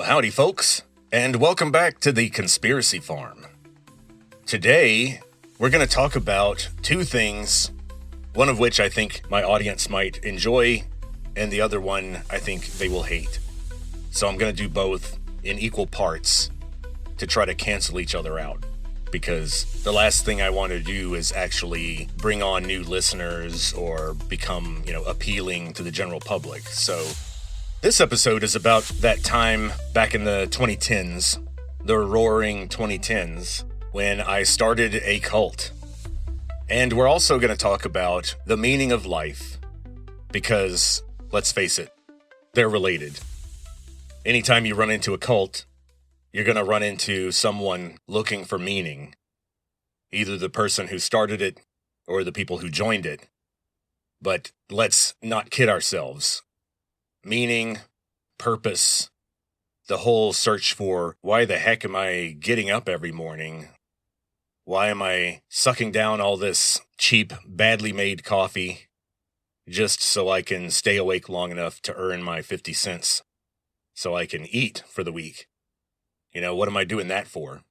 Well, howdy, folks, and welcome back to the Conspiracy Farm. Today, we're going to talk about two things, one of which I think my audience might enjoy, and the other one I think they will hate. So I'm going to do both in equal parts to try to cancel each other out, because the last thing I want to do is actually bring on new listeners or become, appealing to the general public. So this episode is about that time back in the 2010s, the roaring 2010s, when I started a cult. And we're also going to talk about the meaning of life, because, let's face it, they're related. Anytime you run into a cult, you're going to run into someone looking for meaning, either the person who started it or the people who joined it. But let's not kid ourselves. Meaning, purpose, the whole search for why the heck am I getting up every morning? Why am I sucking down all this cheap, badly made coffee just so I can stay awake long enough to earn my 50 cents so I can eat for the week? What am I doing that for?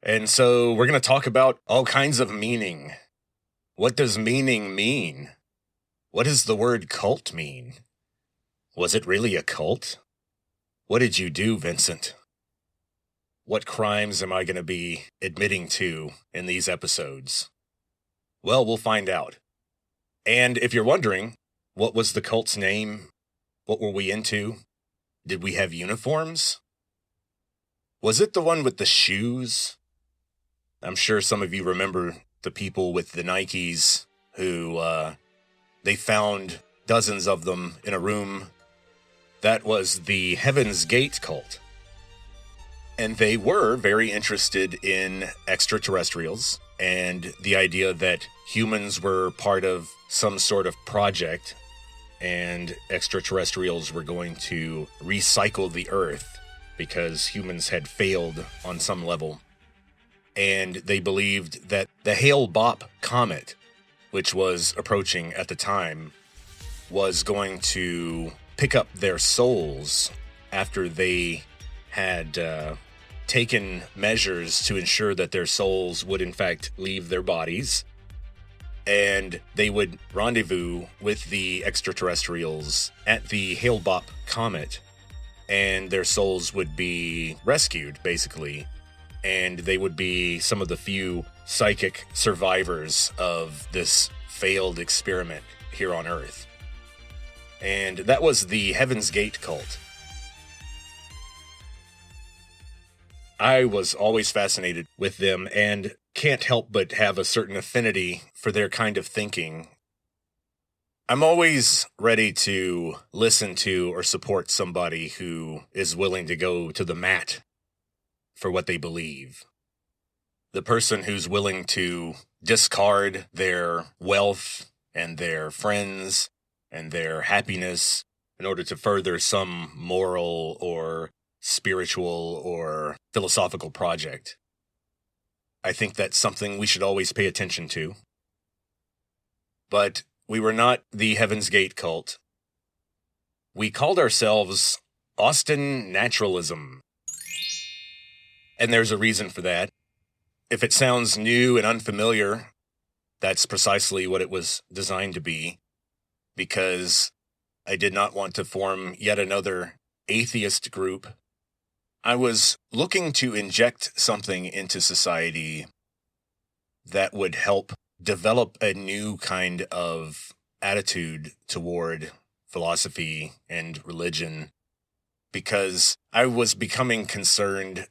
And so we're going to talk about all kinds of meaning. What does meaning mean? What does the word cult mean? Was it really a cult? What did you do, Vincent? What crimes am I going to be admitting to in these episodes? Well, we'll find out. And if you're wondering, what was the cult's name? What were we into? Did we have uniforms? Was it the one with the shoes? I'm sure some of you remember the people with the Nikes who, they found dozens of them in a room. That was the Heaven's Gate cult. And they were very interested in extraterrestrials and the idea that humans were part of some sort of project and extraterrestrials were going to recycle the Earth because humans had failed on some level. And they believed that the Hale-Bopp comet, which was approaching at the time, was going to pick up their souls after they had taken measures to ensure that their souls would in fact leave their bodies, and they would rendezvous with the extraterrestrials at the Hale-Bopp comet, and their souls would be rescued, basically, and they would be some of the few psychic survivors of this failed experiment here on Earth. And that was the Heaven's Gate cult. I was always fascinated with them and can't help but have a certain affinity for their kind of thinking. I'm always ready to listen to or support somebody who is willing to go to the mat for what they believe. The person who's willing to discard their wealth and their friends and their happiness in order to further some moral or spiritual or philosophical project. I think that's something we should always pay attention to. But we were not the Heaven's Gate cult. We called ourselves Austin Naturalism. And there's a reason for that. If it sounds new and unfamiliar, that's precisely what it was designed to be. Because I did not want to form yet another atheist group. I was looking to inject something into society that would help develop a new kind of attitude toward philosophy and religion, because I was becoming concerned,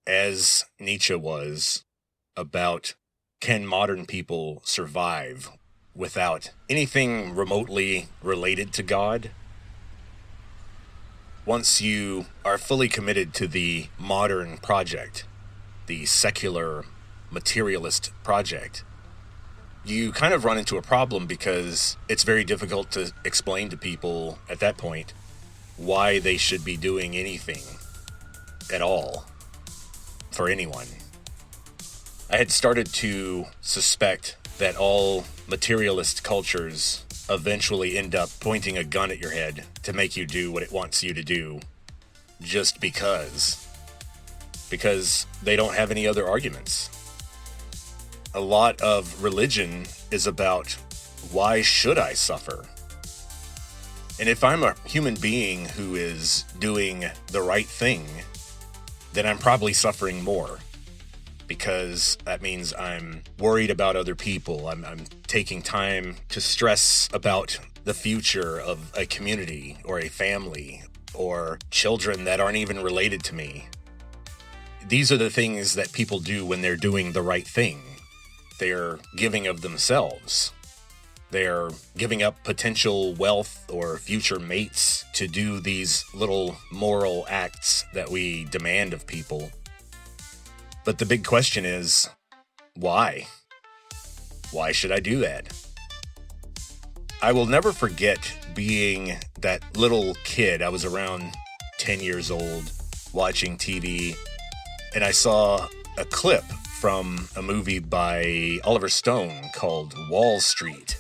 as Nietzsche was, about can modern people survive without anything remotely related to God? Once you are fully committed to the modern project, the secular materialist project, you kind of run into a problem because it's very difficult to explain to people at that point why they should be doing anything at all for anyone. I had started to suspect that all materialist cultures eventually end up pointing a gun at your head to make you do what it wants you to do. just because they don't have any other arguments. A lot of religion is about, why should I suffer? And if I'm a human being who is doing the right thing, then I'm probably suffering more, because that means I'm worried about other people. I'm taking time to stress about the future of a community or a family or children that aren't even related to me. These are the things that people do when they're doing the right thing. They're giving of themselves. They're giving up potential wealth or future mates to do these little moral acts that we demand of people. But the big question is, why? Why should I do that? I will never forget being that little kid. I was around 10 years old, watching TV, and I saw a clip from a movie by Oliver Stone called Wall Street.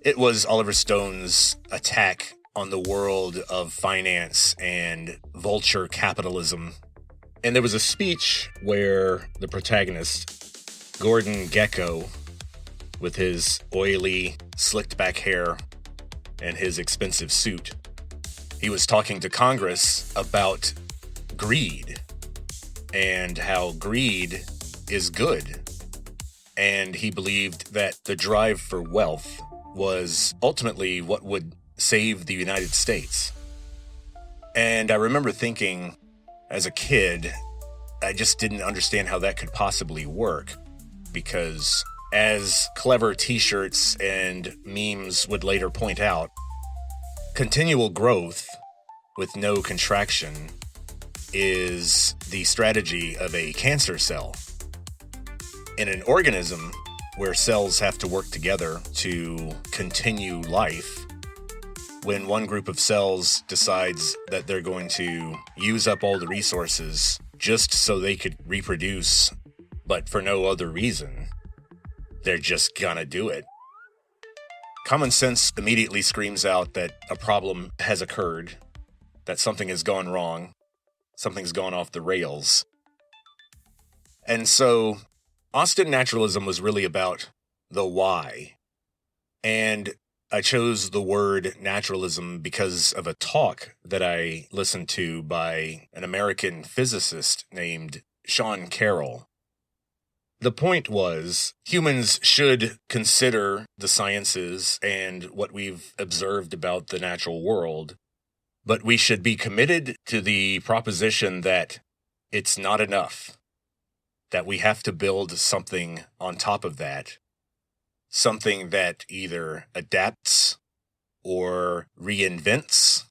It was Oliver Stone's attack on the world of finance and vulture capitalism. And there was a speech where the protagonist, Gordon Gekko, with his oily, slicked back hair and his expensive suit, he was talking to Congress about greed and how greed is good. And he believed that the drive for wealth was ultimately what would save the United States. And I remember thinking, as a kid, I just didn't understand how that could possibly work, because as clever t-shirts and memes would later point out, continual growth with no contraction is the strategy of a cancer cell. In an organism where cells have to work together to continue life, when one group of cells decides that they're going to use up all the resources just so they could reproduce, but for no other reason, they're just gonna do it. Common sense immediately screams out that a problem has occurred, that something has gone wrong, something's gone off the rails. And so Austin Naturalism was really about the why. And I chose the word naturalism because of a talk that I listened to by an American physicist named Sean Carroll. The point was, humans should consider the sciences and what we've observed about the natural world, but we should be committed to the proposition that it's not enough, that we have to build something on top of that, something that either adapts or reinvents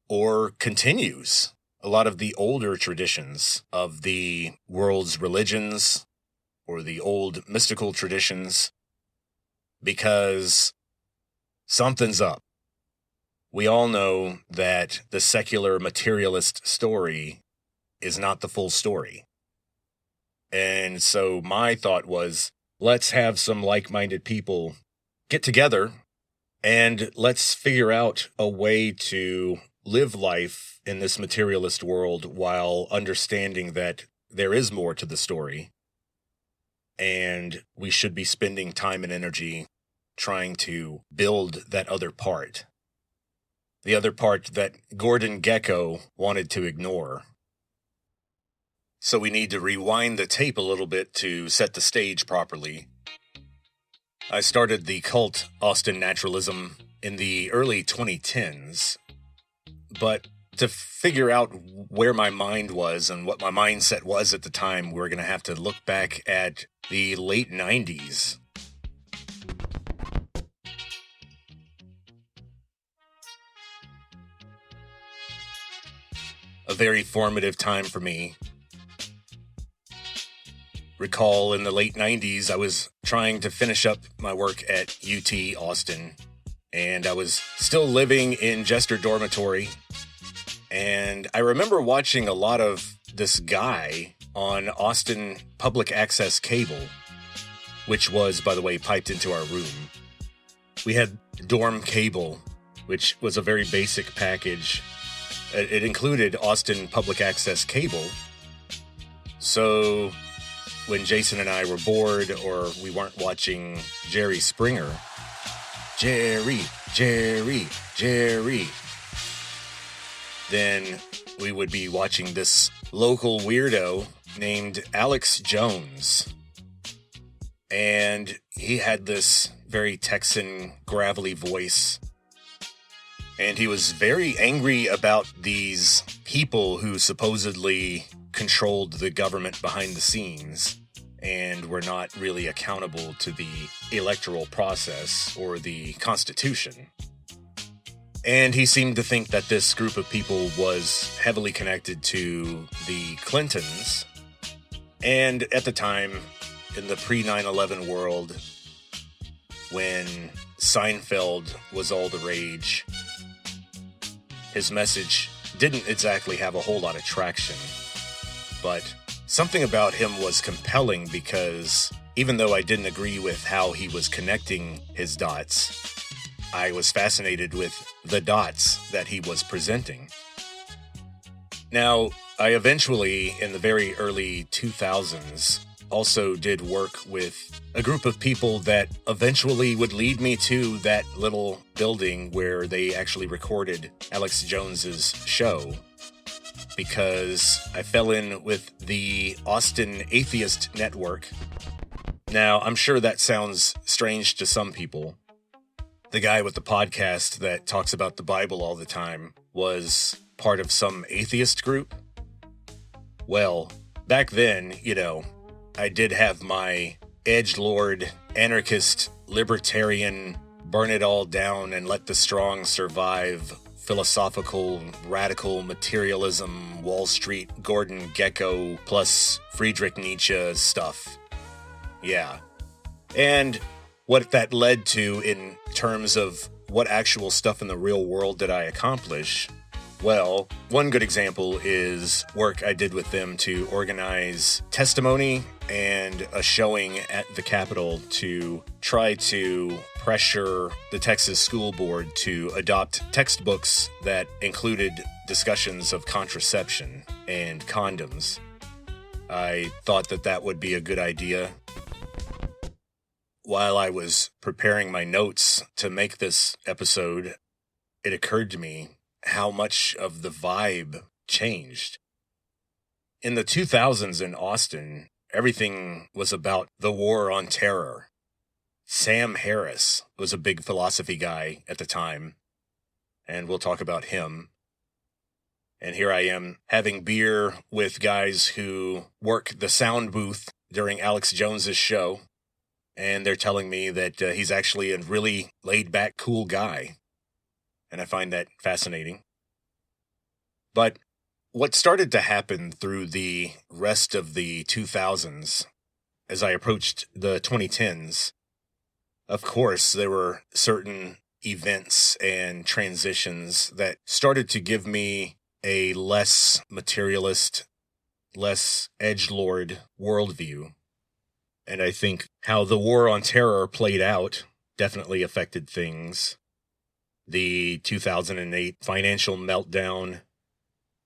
or continues a lot of the older traditions of the world's religions or the old mystical traditions, because something's up. We all know that the secular materialist story is not the full story. And so my thought was, let's have some like-minded people get together and let's figure out a way to live life in this materialist world while understanding that there is more to the story. And we should be spending time and energy trying to build that other part. The other part that Gordon Gekko wanted to ignore. So we need to rewind the tape a little bit to set the stage properly. I started the cult Austin Naturalism in the early 2010s, but to figure out where my mind was and what my mindset was at the time, we're going to have to look back at the late 90s. A very formative time for me. Recall in the late 90s, I was trying to finish up my work at UT Austin, and I was still living in Jester Dormitory. And I remember watching a lot of this guy on Austin public access cable, which was, by the way, piped into our room. We had dorm cable, which was a very basic package. It included Austin Public Access Cable. So when Jason and I were bored or we weren't watching Jerry Springer, Jerry, then we would be watching this local weirdo named Alex Jones. And he had this very Texan, gravelly voice. And he was very angry about these people who supposedly controlled the government behind the scenes and were not really accountable to the electoral process or the Constitution. And he seemed to think that this group of people was heavily connected to the Clintons. And at the time, in the pre-9/11 world, when Seinfeld was all the rage, his message didn't exactly have a whole lot of traction. But something about him was compelling because even though I didn't agree with how he was connecting his dots, I was fascinated with the dots that he was presenting. Now, I eventually, in the very early 2000s, also did work with a group of people that eventually would lead me to that little building where they actually recorded Alex Jones's show, because I fell in with the Austin Atheist Network. Now, I'm sure that sounds strange to some people. The guy with the podcast that talks about the Bible all the time was part of some atheist group. Well, back then, I did have my edgelord, anarchist, libertarian, burn it all down and let the strong survive, philosophical, radical materialism, Wall Street, Gordon Gekko, plus Friedrich Nietzsche stuff. Yeah. And what that led to in terms of what actual stuff in the real world did I accomplish? Well, one good example is work I did with them to organize testimony and a showing at the Capitol to try to pressure the Texas School Board to adopt textbooks that included discussions of contraception and condoms. I thought that would be a good idea. While I was preparing my notes to make this episode, it occurred to me how much of the vibe changed. In the 2000s in Austin, everything was about the war on terror. Sam Harris was a big philosophy guy at the time, and we'll talk about him. And here I am having beer with guys who work the sound booth during Alex Jones's show. And they're telling me that he's actually a really laid-back, cool guy. And I find that fascinating. But what started to happen through the rest of the 2000s, as I approached the 2010s, of course, there were certain events and transitions that started to give me a less materialist, less edgelord worldview. And I think how the war on terror played out definitely affected things. The 2008 financial meltdown,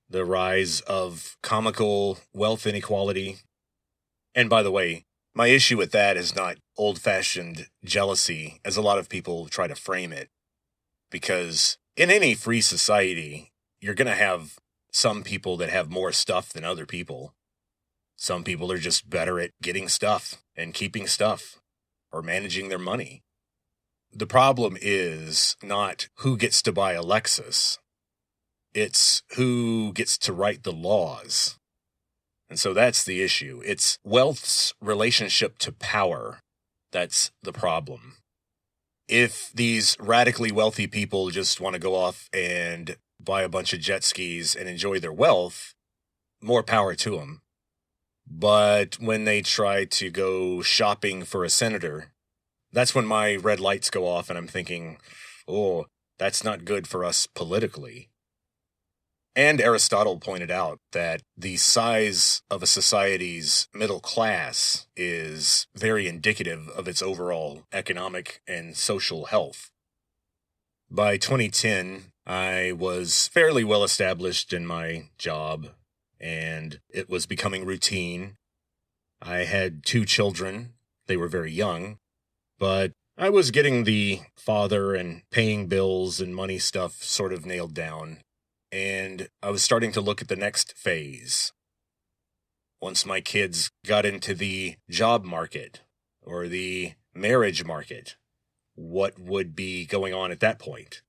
the rise of comical wealth inequality. And by the way, my issue with that is not old-fashioned jealousy, as a lot of people try to frame it. Because in any free society, you're going to have some people that have more stuff than other people. Some people are just better at getting stuff and keeping stuff or managing their money. The problem is not who gets to buy a Lexus. It's who gets to write the laws. And so that's the issue. It's wealth's relationship to power that's the problem. If these radically wealthy people just want to go off and buy a bunch of jet skis and enjoy their wealth, more power to them. But when they try to go shopping for a senator, that's when my red lights go off and I'm thinking, oh, that's not good for us politically. And Aristotle pointed out that the size of a society's middle class is very indicative of its overall economic and social health. By 2010, I was fairly well established in my job, and it was becoming routine. I had 2 children. They were very young, but I was getting the father and paying bills and money stuff sort of nailed down, and I was starting to look at the next phase. Once my kids got into the job market or the marriage market, what would be going on at that point?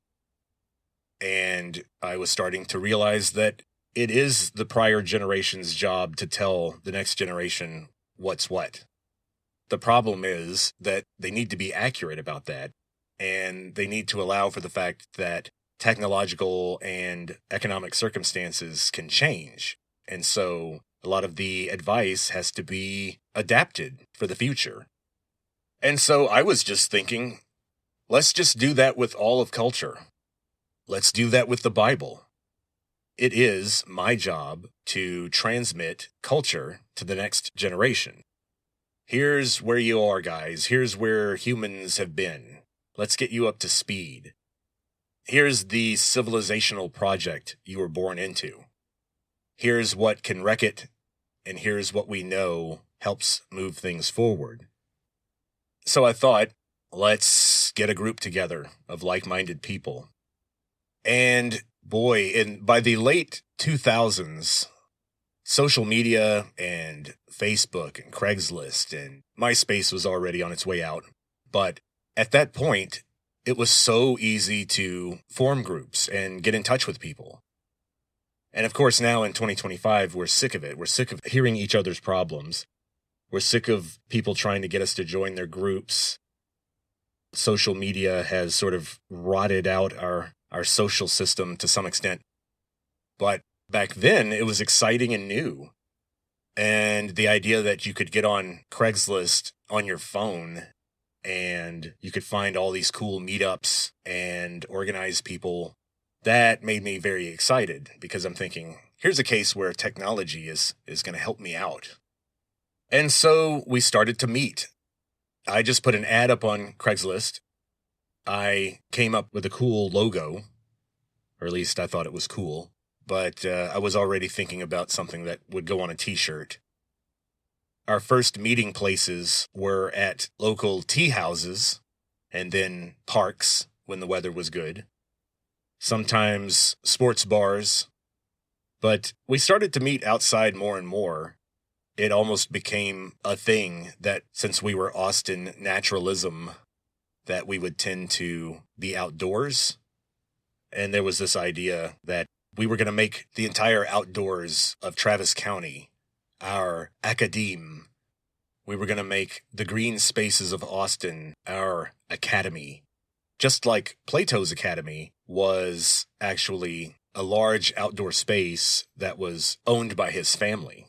And I was starting to realize that it is the prior generation's job to tell the next generation what's what. The problem is that they need to be accurate about that, and they need to allow for the fact that technological and economic circumstances can change. And so a lot of the advice has to be adapted for the future. And so I was just thinking, let's just do that with all of culture. Let's do that with the Bible. It is my job to transmit culture to the next generation. Here's where you are, guys. Here's where humans have been. Let's get you up to speed. Here's the civilizational project you were born into. Here's what can wreck it, and here's what we know helps move things forward. So I thought, let's get a group together of like-minded people. And boy, by the late 2000s, social media and Facebook and Craigslist and MySpace was already on its way out. But at that point, it was so easy to form groups and get in touch with people. And of course, now in 2025, we're sick of it. We're sick of hearing each other's problems. We're sick of people trying to get us to join their groups. Social media has sort of rotted out our social system to some extent. But back then, it was exciting and new. And the idea that you could get on Craigslist on your phone and you could find all these cool meetups and organize people, that made me very excited because I'm thinking, here's a case where technology is going to help me out. And so we started to meet. I just put an ad up on Craigslist. I came up with a cool logo, or at least I thought it was cool, but I was already thinking about something that would go on a t-shirt. Our first meeting places were at local tea houses and then parks when the weather was good. Sometimes sports bars. But we started to meet outside more and more. It almost became a thing that since we were Austin naturalism, that we would tend to be outdoors. And there was this idea that we were going to make the entire outdoors of Travis County our academe. We were going to make the green spaces of Austin our academy. Just like Plato's academy was actually a large outdoor space that was owned by his family.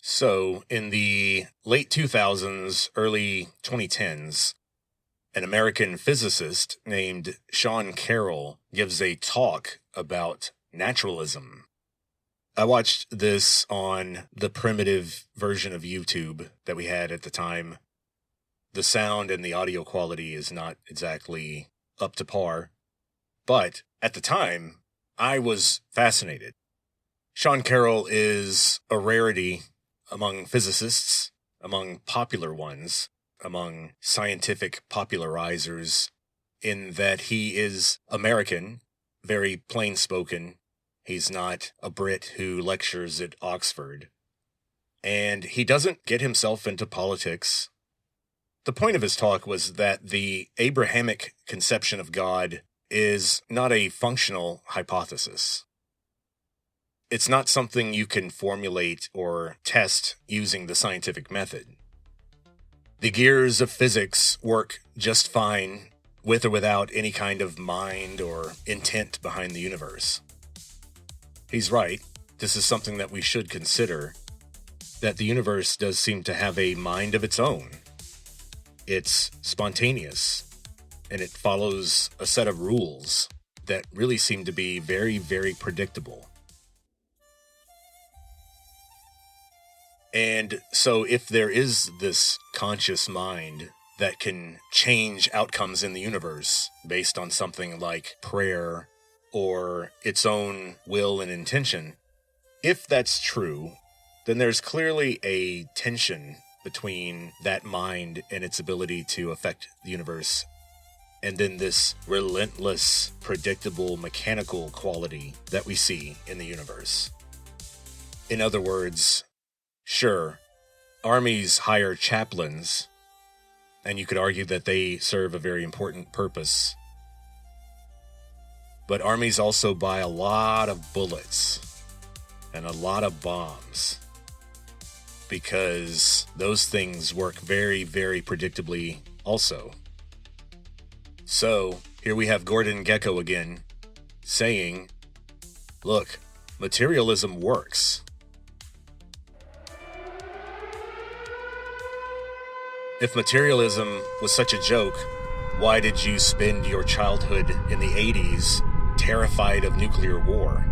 So, in the late 2000s, early 2010s, an American physicist named Sean Carroll gives a talk about naturalism. I watched this on the primitive version of YouTube that we had at the time. The sound and the audio quality is not exactly up to par, but at the time, I was fascinated. Sean Carroll is a rarity among physicists, among popular ones, among scientific popularizers, in that he is American, very plain-spoken. He's not a Brit who lectures at Oxford. And he doesn't get himself into politics. The point of his talk was that the Abrahamic conception of God is not a functional hypothesis. It's not something you can formulate or test using the scientific method. The gears of physics work just fine with or without any kind of mind or intent behind the universe. He's right. This is something that we should consider, that the universe does seem to have a mind of its own. It's spontaneous, and it follows a set of rules that really seem to be very, very predictable. And so if there is this conscious mind that can change outcomes in the universe based on something like prayer or its own will and intention. If that's true, then there's clearly a tension between that mind and its ability to affect the universe, and then this relentless, predictable, mechanical quality that we see in the universe. In other words, sure, armies hire chaplains, and you could argue that they serve a very important purpose. But armies also buy a lot of bullets and a lot of bombs, because those things work very, very predictably also. So, here we have Gordon Gekko again, saying, look, materialism works. If materialism was such a joke, why did you spend your childhood in the 80s terrified of nuclear war?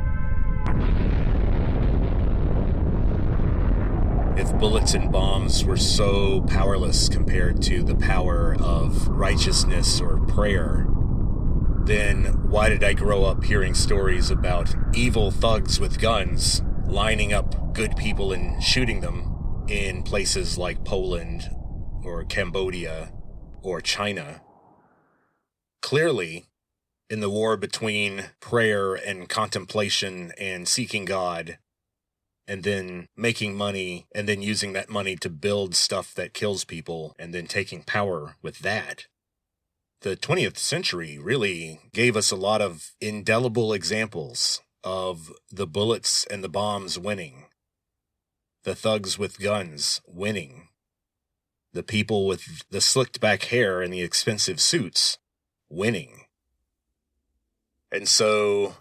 If bullets and bombs were so powerless compared to the power of righteousness or prayer, then why did I grow up hearing stories about evil thugs with guns lining up good people and shooting them in places like Poland or Cambodia or China? Clearly, in the war between prayer and contemplation and seeking God, and then making money, and then using that money to build stuff that kills people, and then taking power with that, the 20th century really gave us a lot of indelible examples of the bullets and the bombs winning, the thugs with guns winning, the people with the slicked back hair and the expensive suits winning. And so,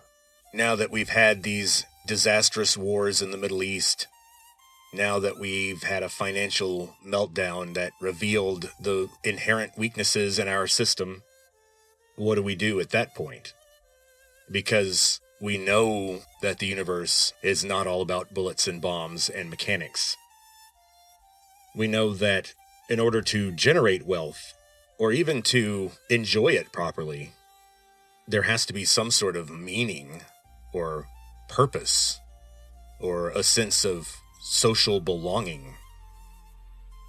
now that we've had these disastrous wars in the Middle East, now that we've had a financial meltdown that revealed the inherent weaknesses in our system, what do we do at that point? Because we know that the universe is not all about bullets and bombs and mechanics. We know that in order to generate wealth, or even to enjoy it properly, there has to be some sort of meaning or purpose, or a sense of social belonging.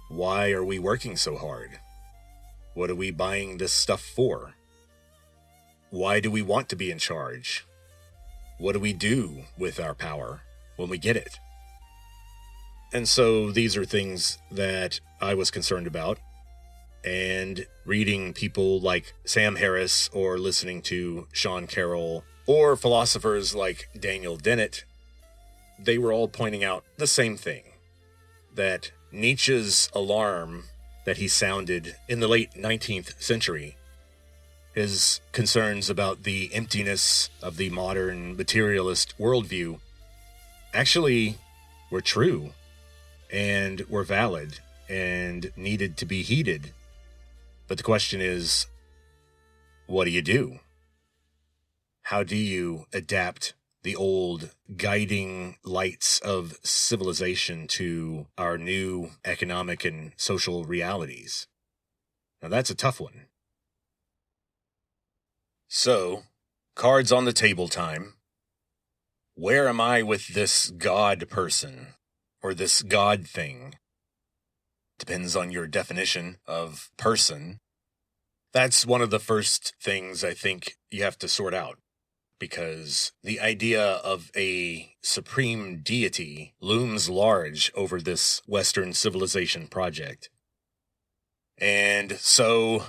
Why are we working so hard? What are we buying this stuff for? Why do we want to be in charge? What do we do with our power when we get it? And so these are things that I was concerned about, and reading people like Sam Harris or listening to Sean Carroll or philosophers like Daniel Dennett, they were all pointing out the same thing, that Nietzsche's alarm that he sounded in the late 19th century, his concerns about the emptiness of the modern materialist worldview, actually were true and were valid and needed to be heeded. But the question is, what do you do? How do you adapt the old guiding lights of civilization to our new economic and social realities? Now that's a tough one. So, cards on the table time. Where am I with this God person, or this God thing? Depends on your definition of person. That's one of the first things I think you have to sort out, because the idea of a supreme deity looms large over this Western civilization project. And so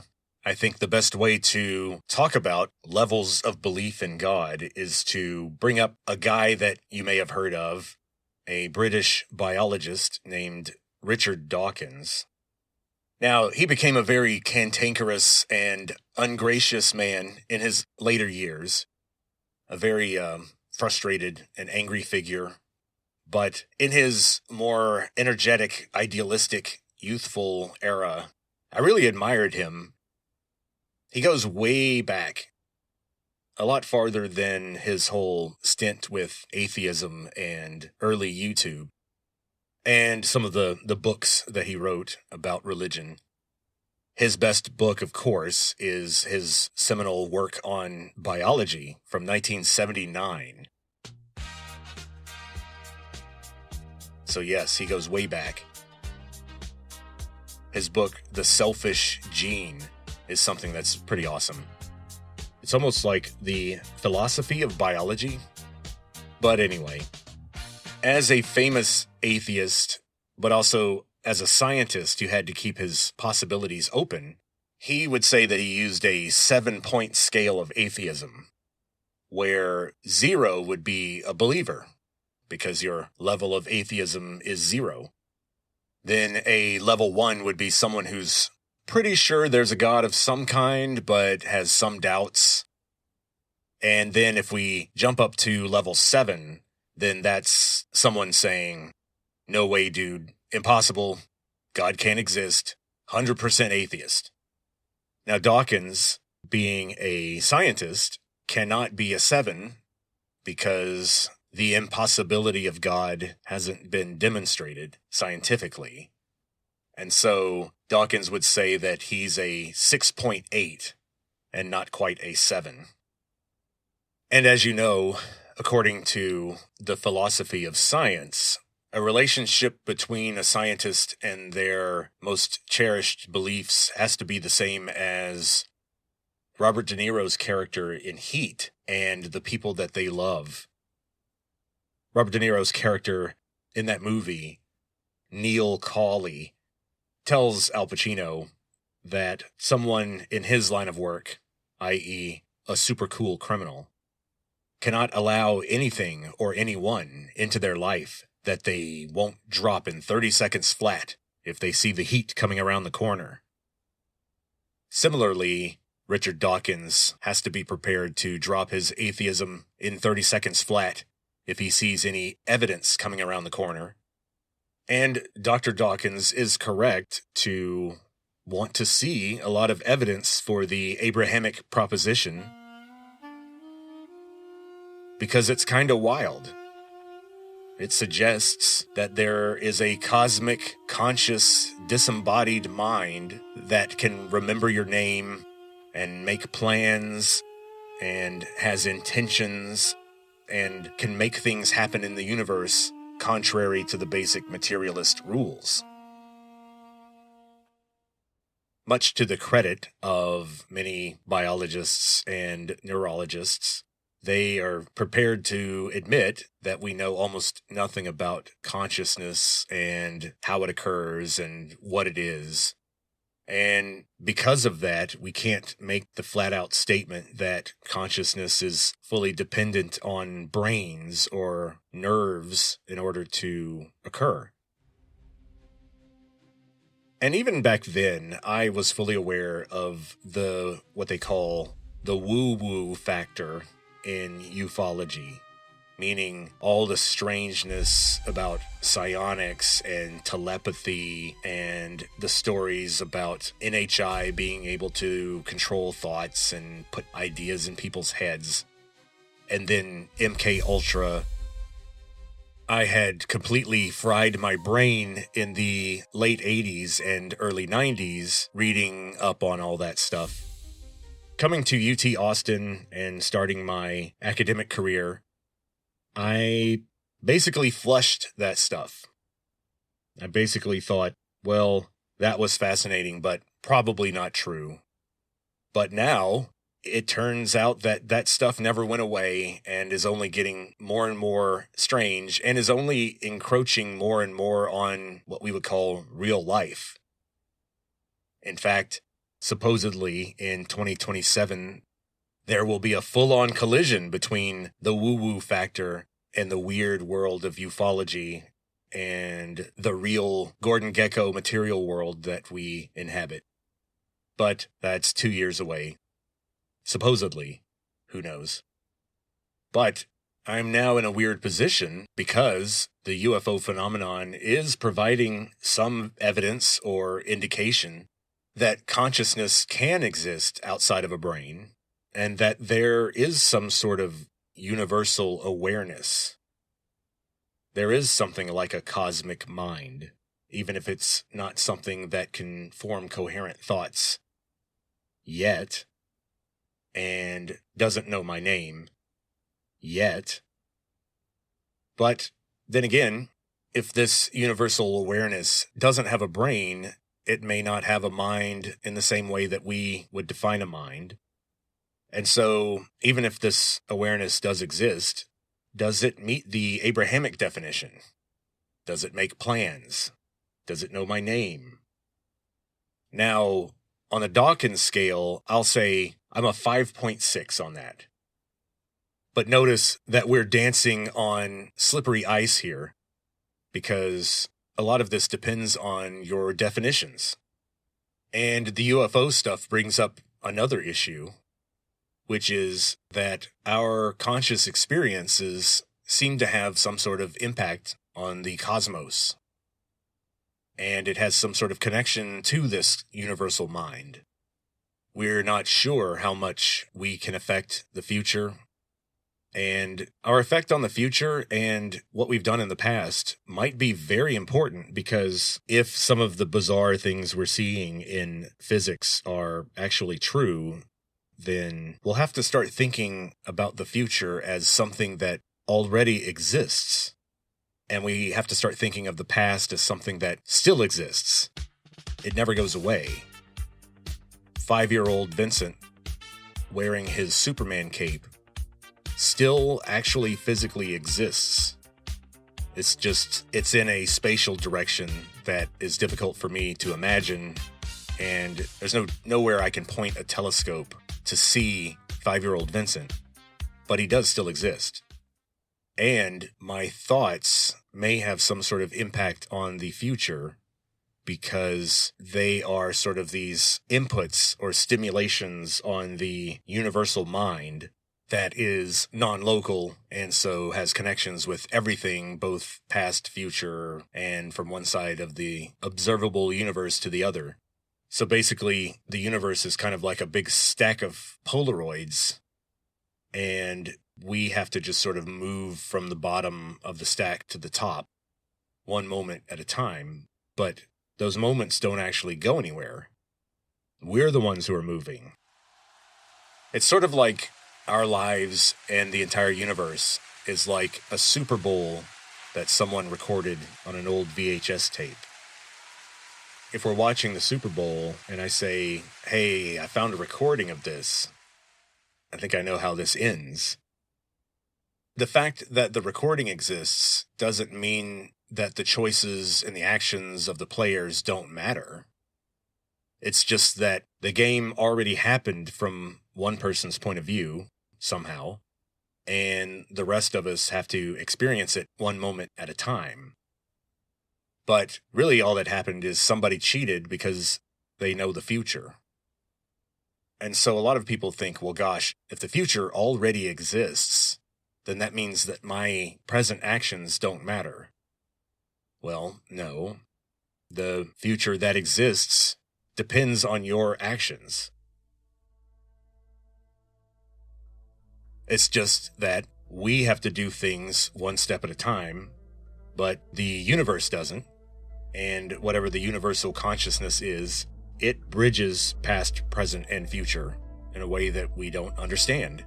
I think the best way to talk about levels of belief in God is to bring up a guy that you may have heard of, a British biologist named Richard Dawkins. Now, he became a very cantankerous and ungracious man in his later years, a very frustrated and angry figure. But in his more energetic, idealistic, youthful era, I really admired him. He goes way back, a lot farther than his whole stint with atheism and early YouTube, and some of the books that he wrote about religion. His best book, of course, is his seminal work on biology from 1979. So yes, he goes way back. His book, The Selfish Gene, is something that's pretty awesome. It's almost like the philosophy of biology. But anyway, as a famous atheist, but also as a scientist who had to keep his possibilities open, he would say that he used a 7-point scale of atheism, where 0 would be a believer, because your level of atheism is 0. Then a level 1 would be someone who's pretty sure there's a God of some kind, but has some doubts. And then if we jump up to level 7, then that's someone saying, no way, dude, impossible, God can't exist, 100% atheist. Now, Dawkins, being a scientist, cannot be a 7 because the impossibility of God hasn't been demonstrated scientifically. And so Dawkins would say that he's a 6.8 and not quite a 7. And as you know, according to the philosophy of science, a relationship between a scientist and their most cherished beliefs has to be the same as Robert De Niro's character in Heat and the people that they love. Robert De Niro's character in that movie, Neil Cawley, tells Al Pacino that someone in his line of work, i.e., a super cool criminal, cannot allow anything or anyone into their life that they won't drop in 30 seconds flat if they see the heat coming around the corner. Similarly, Richard Dawkins has to be prepared to drop his atheism in 30 seconds flat if he sees any evidence coming around the corner. And Dr. Dawkins is correct to want to see a lot of evidence for the Abrahamic proposition because it's kind of wild. It suggests that there is a cosmic, conscious, disembodied mind that can remember your name and make plans and has intentions and can make things happen in the universe contrary to the basic materialist rules. Much to the credit of many biologists and neurologists, they are prepared to admit that we know almost nothing about consciousness and how it occurs and what it is. And because of that, we can't make the flat-out statement that consciousness is fully dependent on brains or nerves in order to occur. And even back then, I was fully aware of what they call the woo-woo factor in ufology, meaning all the strangeness about psionics and telepathy and the stories about NHI being able to control thoughts and put ideas in people's heads. And then MK Ultra. I had completely fried my brain in the late 80s and early 90s reading up on all that stuff. Coming to UT Austin and starting my academic career, I basically flushed that stuff. I basically thought, well, that was fascinating, but probably not true. But now, it turns out that that stuff never went away and is only getting more and more strange and is only encroaching more and more on what we would call real life. In fact, supposedly in 2027, there will be a full-on collision between the woo-woo factor and the weird world of ufology and the real Gordon Gekko material world that we inhabit. But that's 2 years away. Supposedly. Who knows? But I'm now in a weird position because the UFO phenomenon is providing some evidence or indication that consciousness can exist outside of a brain, and that there is some sort of universal awareness. There is something like a cosmic mind. even if it's not something that can form coherent thoughts yet, and doesn't know my name yet. But then again, if this universal awareness doesn't have a brain, it may not have a mind in the same way that we would define a mind. And so, even if this awareness does exist, does it meet the Abrahamic definition? Does it make plans? Does it know my name? Now, on a Dawkins scale, I'll say I'm a 5.6 on that. But notice that we're dancing on slippery ice here, because a lot of this depends on your definitions. And the UFO stuff brings up another issue, which is that our conscious experiences seem to have some sort of impact on the cosmos. And it has some sort of connection to this universal mind. We're not sure how much we can affect the future. And our effect on the future and what we've done in the past might be very important, because if some of the bizarre things we're seeing in physics are actually true, then we'll have to start thinking about the future as something that already exists. And we have to start thinking of the past as something that still exists. It never goes away. 5-year-old Vincent, wearing his Superman cape, still actually physically exists. It's in a spatial direction that is difficult for me to imagine, and there's nowhere I can point a telescope to see 5-year-old Vincent, but he does still exist. And my thoughts may have some sort of impact on the future, because they are sort of these inputs or stimulations on the universal mind that is non-local, and so has connections with everything, both past, future, and from one side of the observable universe to the other. So basically, the universe is kind of like a big stack of Polaroids, and we have to just sort of move from the bottom of the stack to the top, one moment at a time. But those moments don't actually go anywhere. We're the ones who are moving. It's sort of like our lives and the entire universe is like a Super Bowl that someone recorded on an old VHS tape. If we're watching the Super Bowl and I say, hey, I found a recording of this, I think I know how this ends. The fact that the recording exists doesn't mean that the choices and the actions of the players don't matter. It's just that the game already happened from one person's point of view, somehow, and the rest of us have to experience it one moment at a time. But really all that happened is somebody cheated because they know the future. And so a lot of people think, well, gosh, if the future already exists, then that means that my present actions don't matter. Well, no. The future that exists depends on your actions. It's just that we have to do things one step at a time, but the universe doesn't. And whatever the universal consciousness is, it bridges past, present, and future in a way that we don't understand.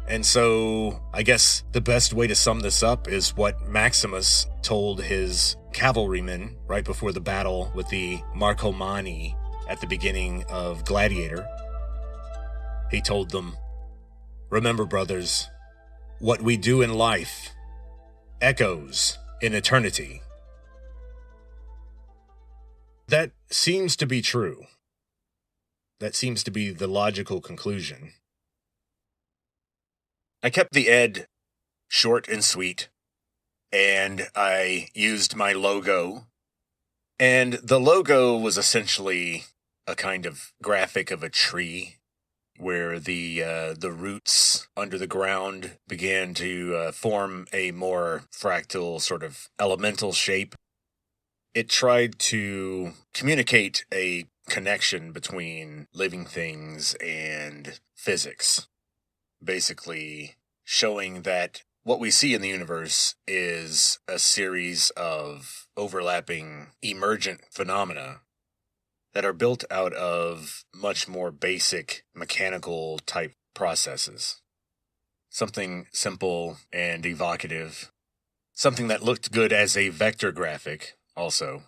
And so, I guess the best way to sum this up is what Maximus told his cavalrymen right before the battle with the Marcomanni at the beginning of Gladiator. He told them, "Remember, brothers, what we do in life echoes in eternity." That seems to be true. That seems to be the logical conclusion. I kept the ed short and sweet, and I used my logo. And the logo was essentially a kind of graphic of a tree, where the roots under the ground began to form a more fractal sort of elemental shape. It tried to communicate a connection between living things and physics, basically showing that what we see in the universe is a series of overlapping emergent phenomena that are built out of much more basic mechanical type processes. Something simple and evocative. Something that looked good as a vector graphic also,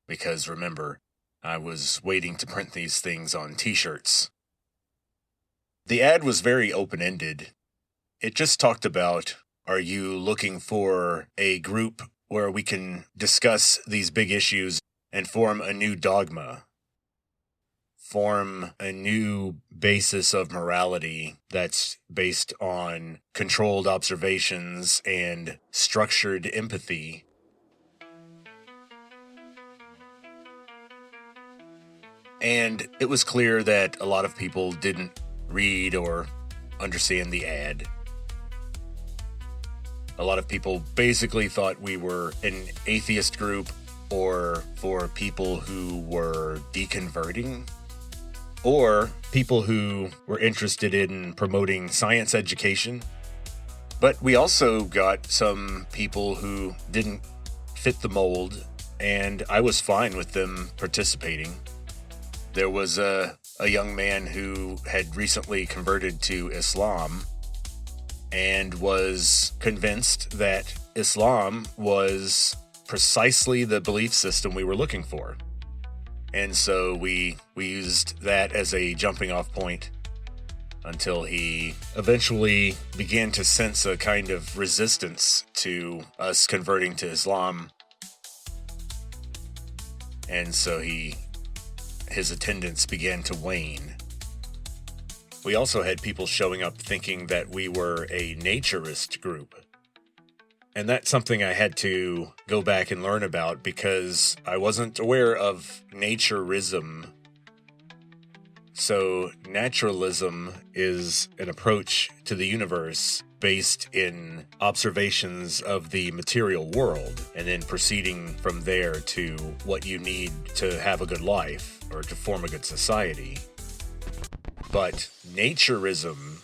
because remember, I was waiting to print these things on t-shirts. The ad was very open-ended. It just talked about, are you looking for a group where we can discuss these big issues and form a new dogma? Form a new basis of morality that's based on controlled observations and structured empathy. And it was clear that a lot of people didn't read or understand the ad. A lot of people basically thought we were an atheist group or for people who were deconverting, or people who were interested in promoting science education. But we also got some people who didn't fit the mold, and I was fine with them participating. There was a young man who had recently converted to Islam and was convinced that Islam was precisely the belief system we were looking for. And so we used that as a jumping off point until he eventually began to sense a kind of resistance to us converting to Islam. And so his attendance began to wane. We also had people showing up thinking that we were a naturist group. And that's something I had to go back and learn about because I wasn't aware of naturism. So naturalism is an approach to the universe based in observations of the material world and then proceeding from there to what you need to have a good life or to form a good society. But naturism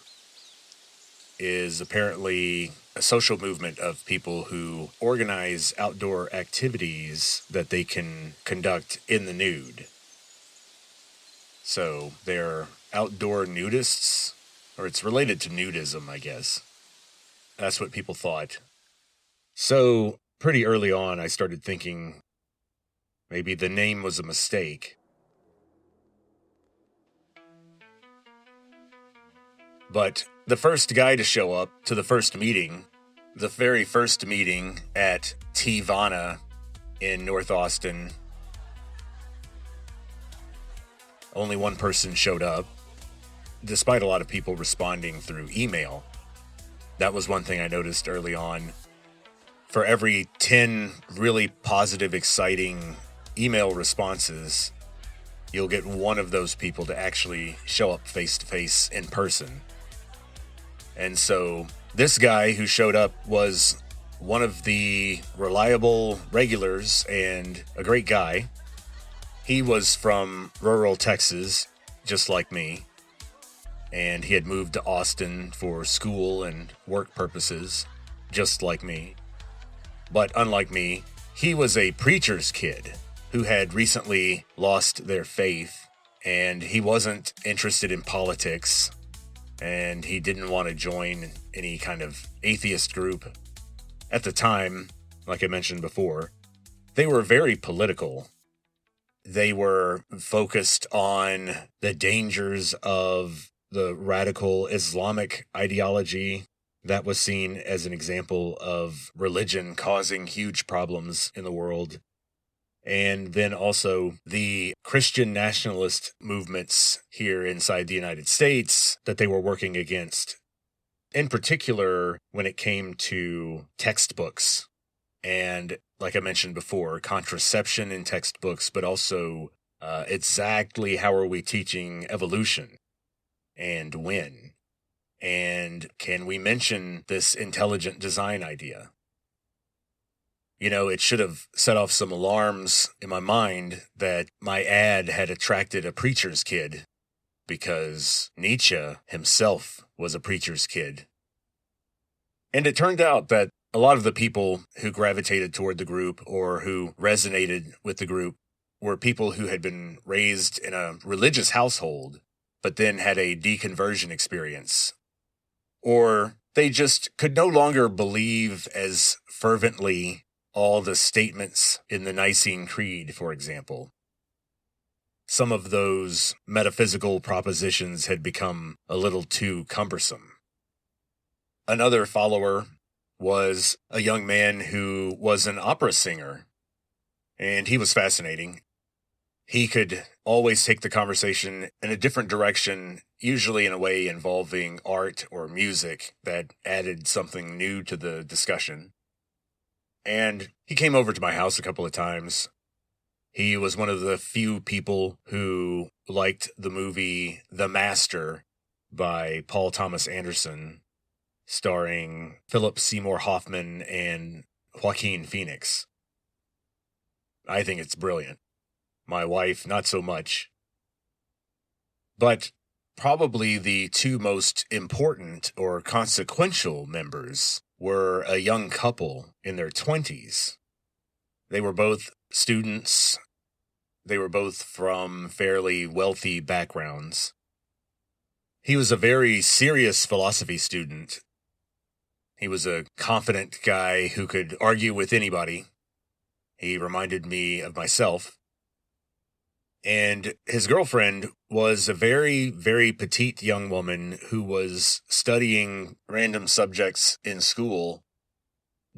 is apparently a social movement of people who organize outdoor activities that they can conduct in the nude. So they're outdoor nudists, or it's related to nudism, I guess. That's what people thought. So pretty early on, I started thinking maybe the name was a mistake. But the first guy to show up to the first meeting, the very first meeting at Tivana in North Austin, only one person showed up, despite a lot of people responding through email. That was one thing I noticed early on. For every 10 really positive, exciting email responses, you'll get one of those people to actually show up face-to-face in person. And so this guy who showed up was one of the reliable regulars and a great guy. He was from rural Texas, just like me, and he had moved to Austin for school and work purposes, just like me. But unlike me, he was a preacher's kid who had recently lost their faith, and he wasn't interested in politics, and he didn't want to join any kind of atheist group. At the time, like I mentioned before, they were very political. They were focused on the dangers of the radical Islamic ideology that was seen as an example of religion causing huge problems in the world. And then also the Christian nationalist movements here inside the United States that they were working against. In particular, when it came to textbooks and, like I mentioned before, contraception in textbooks, but also exactly how are we teaching evolution and when? And can we mention this intelligent design idea? You know, it should have set off some alarms in my mind that my ad had attracted a preacher's kid, because Nietzsche himself was a preacher's kid. And it turned out that a lot of the people who gravitated toward the group or who resonated with the group were people who had been raised in a religious household, but then had a deconversion experience. Or they just could no longer believe as fervently all the statements in the Nicene Creed, for example. Some of those metaphysical propositions had become a little too cumbersome. Another follower was a young man who was an opera singer, and he was fascinating. He could always take the conversation in a different direction, usually in a way involving art or music that added something new to the discussion. And he came over to my house a couple of times. He was one of the few people who liked the movie The Master by Paul Thomas Anderson, starring Philip Seymour Hoffman and Joaquin Phoenix. I think it's brilliant. My wife, not so much. But probably the two most important or consequential members were a young couple in their 20s. They were both students. They were both from fairly wealthy backgrounds. He was a very serious philosophy student. He was a confident guy who could argue with anybody. He reminded me of myself. And his girlfriend was a very, very petite young woman who was studying random subjects in school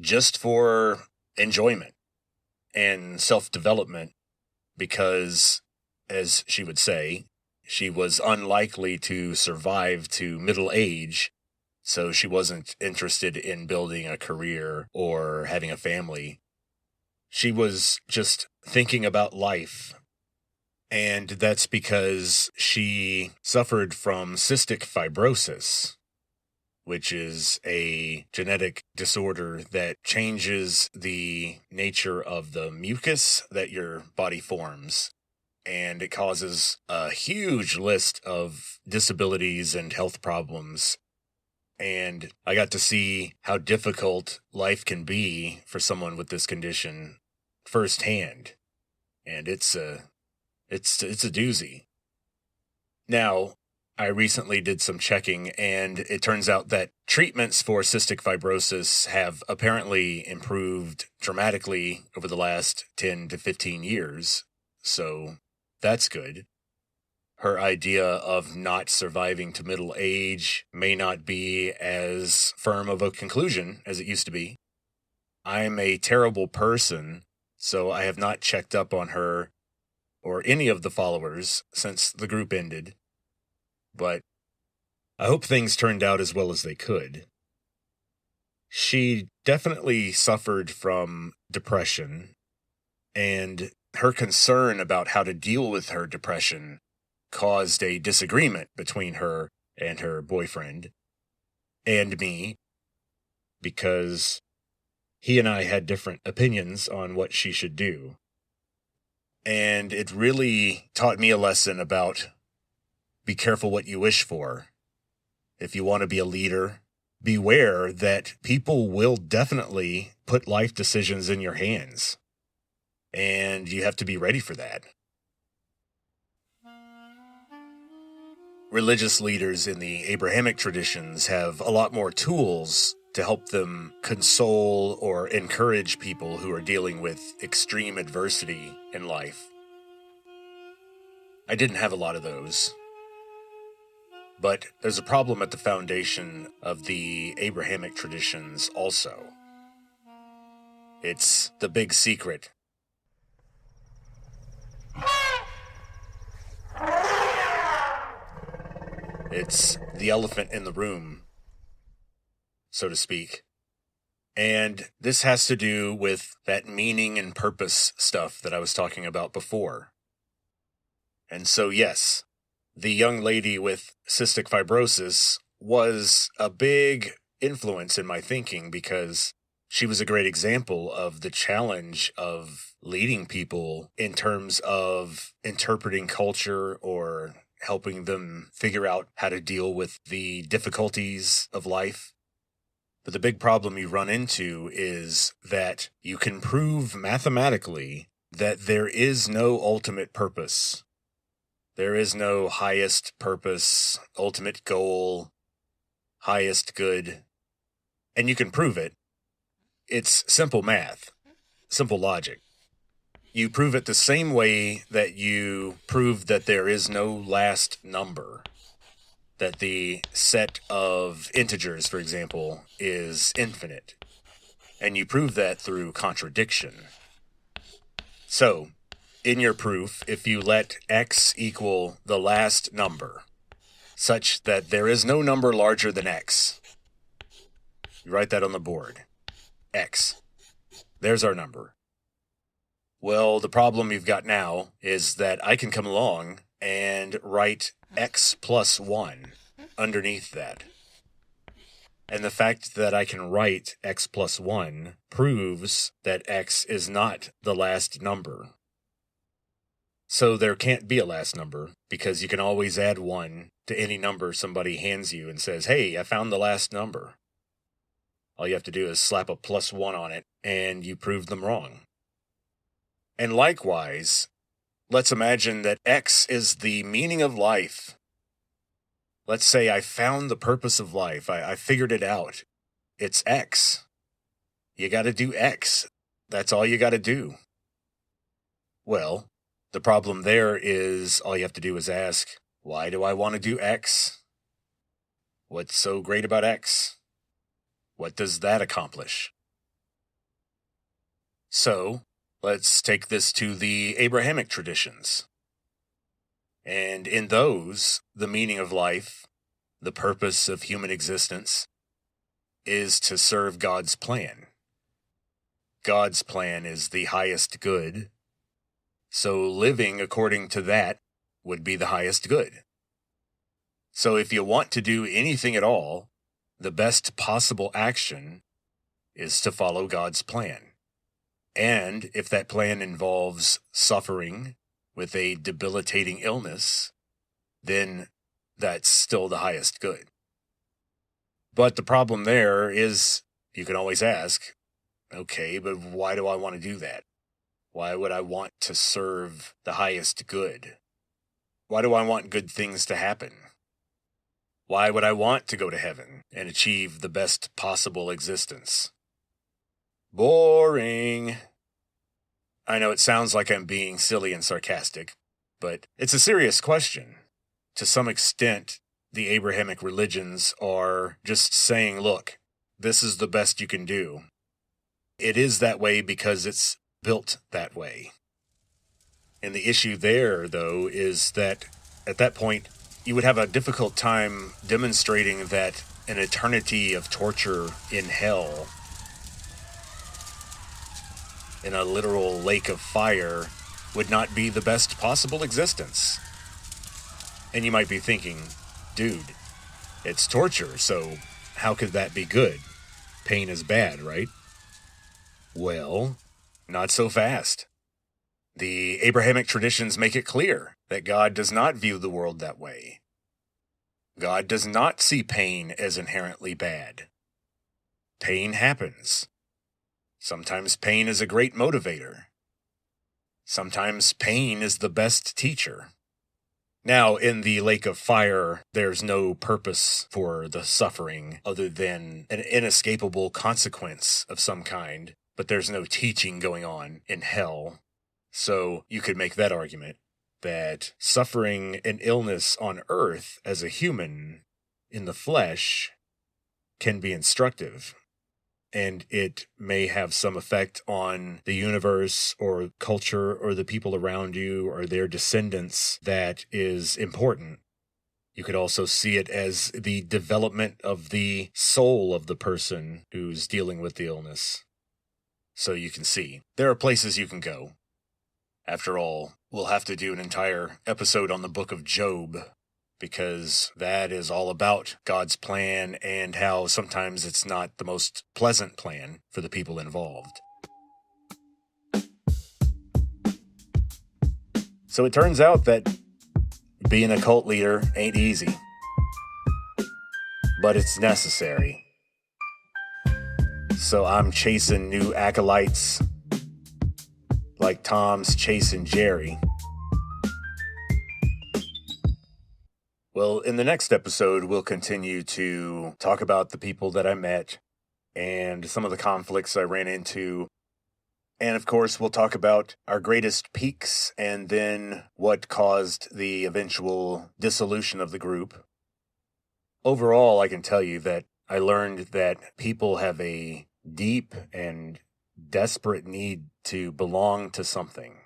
just for enjoyment and self-development because, as she would say, she was unlikely to survive to middle age. So she wasn't interested in building a career or having a family. She was just thinking about life. And that's because she suffered from cystic fibrosis, which is a genetic disorder that changes the nature of the mucus that your body forms. And it causes a huge list of disabilities and health problems. And I got to see how difficult life can be for someone with this condition firsthand. And it's a doozy. Now, I recently did some checking, and it turns out that treatments for cystic fibrosis have apparently improved dramatically over the last 10 to 15 years. So that's good. Her idea of not surviving to middle age may not be as firm of a conclusion as it used to be. I'm a terrible person, so I have not checked up on her or any of the followers since the group ended. But I hope things turned out as well as they could. She definitely suffered from depression, and her concern about how to deal with her depression caused a disagreement between her and her boyfriend and me, because he and I had different opinions on what she should do. And it really taught me a lesson about be careful what you wish for. If you want to be a leader, beware that people will definitely put life decisions in your hands. And you have to be ready for that. Religious leaders in the Abrahamic traditions have a lot more tools to help them console or encourage people who are dealing with extreme adversity in life. I didn't have a lot of those. But there's a problem at the foundation of the Abrahamic traditions also. It's the big secret. It's the elephant in the room, so to speak. And this has to do with that meaning and purpose stuff that I was talking about before. And so, yes, the young lady with cystic fibrosis was a big influence in my thinking because she was a great example of the challenge of leading people in terms of interpreting culture or helping them figure out how to deal with the difficulties of life. But the big problem you run into is that you can prove mathematically that there is no ultimate purpose. There is no highest purpose, ultimate goal, highest good. And you can prove it. It's simple math, simple logic. You prove it the same way that you prove that there is no last number. That the set of integers, for example, is infinite. And you prove that through contradiction. So, in your proof, if you let x equal the last number, such that there is no number larger than x, you write that on the board. X. There's our number. Well, the problem you've got now is that I can come along and write x plus 1 underneath that. And the fact that I can write x plus 1 proves that x is not the last number. So there can't be a last number, because you can always add 1 to any number somebody hands you and says, hey, I found the last number. All you have to do is slap a plus 1 on it, and you proved them wrong. And likewise, let's imagine that X is the meaning of life. Let's say I found the purpose of life. I figured it out. It's X. You got to do X. That's all you got to do. Well, the problem there is all you have to do is ask, why do I want to do X? What's so great about X? What does that accomplish? So, let's take this to the Abrahamic traditions. And in those, the meaning of life, the purpose of human existence, is to serve God's plan. God's plan is the highest good, so living according to that would be the highest good. So if you want to do anything at all, the best possible action is to follow God's plan. And if that plan involves suffering with a debilitating illness, then that's still the highest good. But the problem there is, you can always ask, okay, but why do I want to do that? Why would I want to serve the highest good? Why do I want good things to happen? Why would I want to go to heaven and achieve the best possible existence? Boring. I know it sounds like I'm being silly and sarcastic, but it's a serious question. To some extent, the Abrahamic religions are just saying, look, this is the best you can do. It is that way because it's built that way. And the issue there, though, is that at that point, you would have a difficult time demonstrating that an eternity of torture in hell, in a literal lake of fire, would not be the best possible existence. And you might be thinking, dude, it's torture, so how could that be good? Pain is bad, right? Well, not so fast. The Abrahamic traditions make it clear that God does not view the world that way. God does not see pain as inherently bad. Pain happens. Sometimes pain is a great motivator. Sometimes pain is the best teacher. Now, in the lake of fire, there's no purpose for the suffering other than an inescapable consequence of some kind, but there's no teaching going on in hell. So you could make that argument that suffering an illness on earth as a human in the flesh can be instructive. And it may have some effect on the universe or culture or the people around you or their descendants that is important. You could also see it as the development of the soul of the person who's dealing with the illness. So you can see, there are places you can go. After all, we'll have to do an entire episode on the book of Job, because that is all about God's plan and how sometimes it's not the most pleasant plan for the people involved. So it turns out that being a cult leader ain't easy, but it's necessary. So I'm chasing new acolytes like Tom's chasing Jerry. Well, in the next episode, we'll continue to talk about the people that I met and some of the conflicts I ran into. And of course, we'll talk about our greatest peaks and then what caused the eventual dissolution of the group. Overall, I can tell you that I learned that people have a deep and desperate need to belong to something.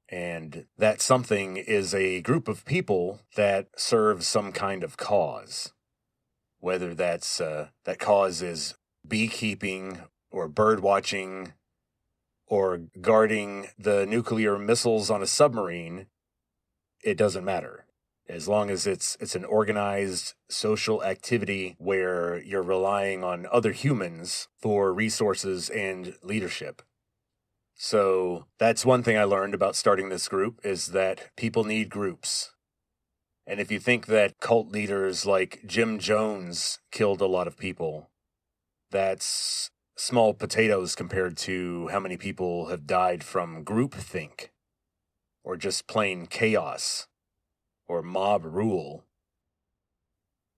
And that something is a group of people that serve some kind of cause. Whether that cause is beekeeping or bird watching or guarding the nuclear missiles on a submarine, it doesn't matter. As long as it's an organized social activity where you're relying on other humans for resources and leadership. So that's one thing I learned about starting this group, is that people need groups. And if you think that cult leaders like Jim Jones killed a lot of people, that's small potatoes compared to how many people have died from groupthink, or just plain chaos, or mob rule.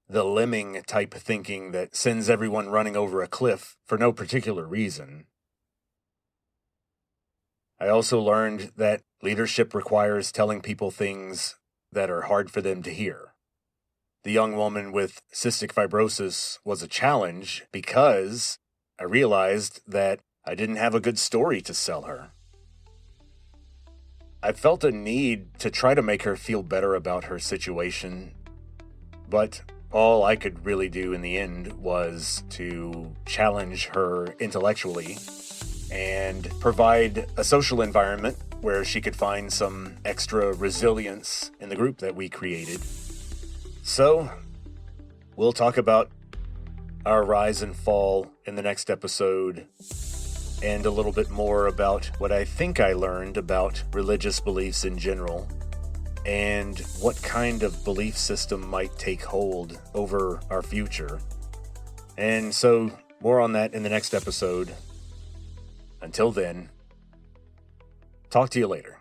The lemming type thinking that sends everyone running over a cliff for no particular reason. I also learned that leadership requires telling people things that are hard for them to hear. The young woman with cystic fibrosis was a challenge because I realized that I didn't have a good story to sell her. I felt a need to try to make her feel better about her situation, but all I could really do in the end was to challenge her intellectually and provide a social environment where she could find some extra resilience in the group that we created. So, we'll talk about our rise and fall in the next episode, and a little bit more about what I think I learned about religious beliefs in general, and what kind of belief system might take hold over our future. And so, more on that in the next episode. Until then, talk to you later.